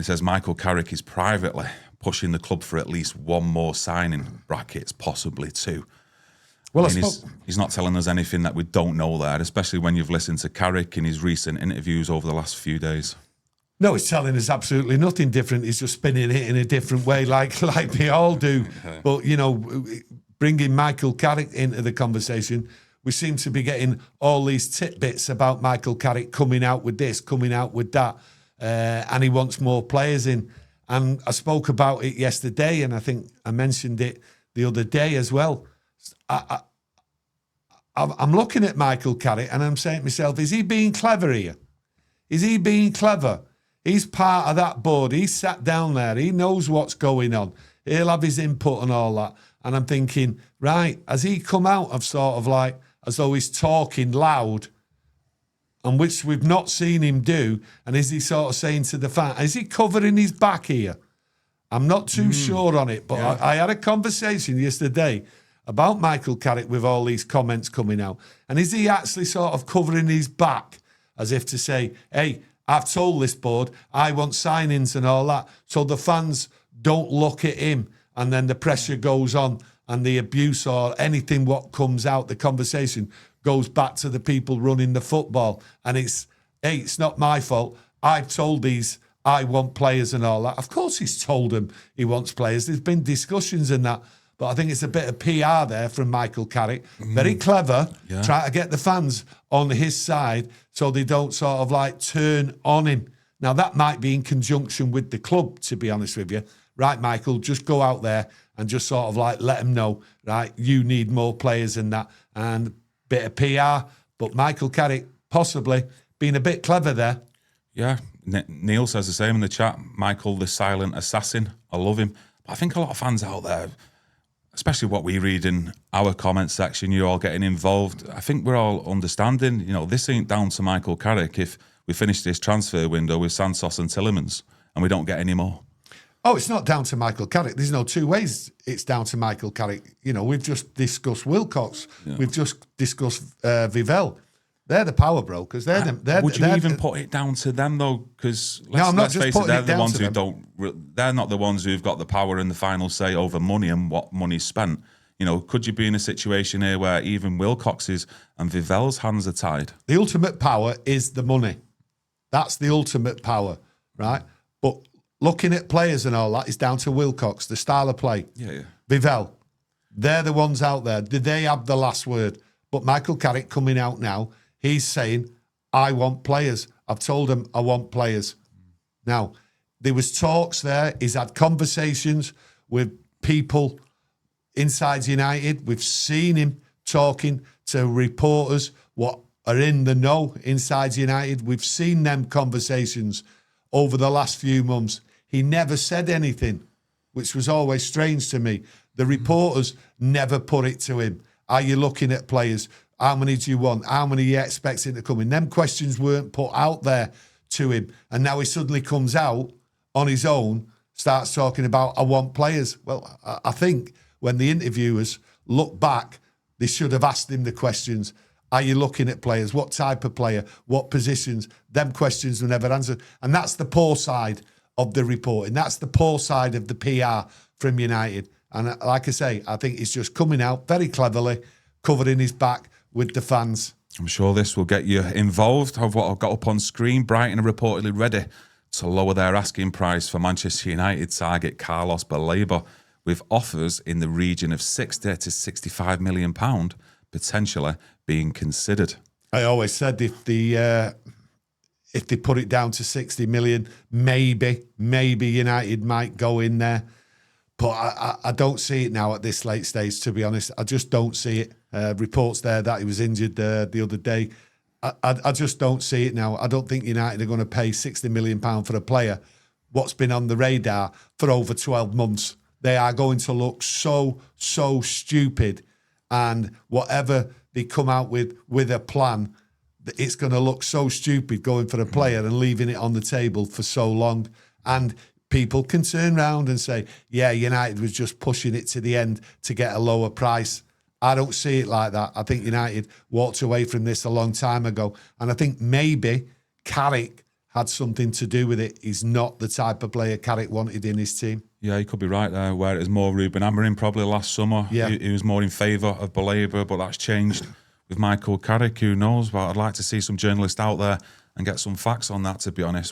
he says Michael Carrick is privately pushing the club for at least one more signing, brackets, possibly two. Well, I mean, he's not telling us anything that we don't know there, especially when you've listened to Carrick in his recent interviews over the last few days. No, he's telling us absolutely nothing different. He's just spinning it in a different way, like we all do. But, you know, bringing Michael Carrick into the conversation, we seem to be getting all these tidbits about Michael Carrick coming out with this, coming out with that, and he wants more players in. And I spoke about it yesterday, and I think I mentioned it the other day as well. I'm looking at Michael Carrick and I'm saying to myself, is he being clever here? Is he being clever? He's part of that board. He's sat down there. He knows what's going on. He'll have his input and all that. And I'm thinking, right, has he come out of sort of like, as though he's talking loud, and which we've not seen him do, and is he sort of saying to the fan, is he covering his back here? I'm not too sure on it, but yeah. I had a conversation yesterday about Michael Carrick with all these comments coming out. And is he actually sort of covering his back as if to say, hey, I've told this board I want signings and all that, so the fans don't look at him, and then the pressure goes on and the abuse or anything what comes out, the conversation goes back to the people running the football. And it's, hey, it's not my fault. I've told these I want players and all that. Of course he's told them he wants players. There's been discussions and that. But I think it's a bit of PR there from Michael Carrick. Very clever, trying to get the fans on his side so they don't sort of like turn on him. Now, that might be in conjunction with the club, to be honest with you. Right, Michael, just go out there and just sort of like let them know, right, you need more players and that, and bit of PR. But Michael Carrick possibly being a bit clever there. Yeah, Neil says the same in the chat. Michael, the silent assassin. I love him. But I think a lot of fans out there, especially what we read in our comment section, you're all getting involved. I think we're all understanding, you know, this ain't down to Michael Carrick if we finish this transfer window with Santos and Tillemans and we don't get any more. Oh, it's not down to Michael Carrick. There's no two ways it's down to Michael Carrick. You know, we've just discussed Wilcox. Yeah. We've just discussed Vivell. They're the power brokers. Would you even put it down to them though? Because let's face it, they're the ones who don't. They're not the ones who've got the power and the final say over money and what money's spent. You know, could you be in a situation here where even Wilcox's and Vivell's hands are tied? The ultimate power is the money. That's the ultimate power, right? But looking at players and all that is down to Wilcox, the style of play. Yeah. Vivell, they're the ones out there. Did they have the last word? But Michael Carrick coming out now, he's saying, I want players. I've told him I want players. Now, there was talks there. He's had conversations with people inside United. We've seen him talking to reporters what are in the know inside United. We've seen them conversations over the last few months. He never said anything, which was always strange to me. The reporters never put it to him. Are you looking at players? How many do you want? How many are you expecting to come in? Them questions weren't put out there to him. And now he suddenly comes out on his own, starts talking about, I want players. Well, I think when the interviewers look back, they should have asked him the questions. Are you looking at players? What type of player? What positions? Them questions were never answered. And that's the poor side of the reporting. That's the poor side of the PR from United. And like I say, I think he's just coming out very cleverly, covering his back with the fans. I'm sure this will get you involved. Of what I've got up on screen, Brighton are reportedly ready to lower their asking price for Manchester United target Carlos Baleba, with offers in the region of £60 to £65 million potentially being considered. I always said if they put it down to 60 million, maybe United might go in there. But I don't see it now at this late stage, to be honest. I just don't see it. Reports there that he was injured the other day. I just don't see it now. I don't think United are going to pay £60 million for a player what's been on the radar for over 12 months. They are going to look so stupid. And whatever they come out with a plan, it's going to look so stupid going for a player and leaving it on the table for so long. And people can turn around and say, yeah, United was just pushing it to the end to get a lower price. I don't see it like that. I think United walked away from this a long time ago. And I think maybe Carrick had something to do with it. He's not the type of player Carrick wanted in his team. Yeah, you could be right there, where it was more Ruben Amorim probably last summer. Yeah. He was more in favour of Baleba, but that's changed with Michael Carrick. Who knows? But I'd like to see some journalists out there and get some facts on that, to be honest.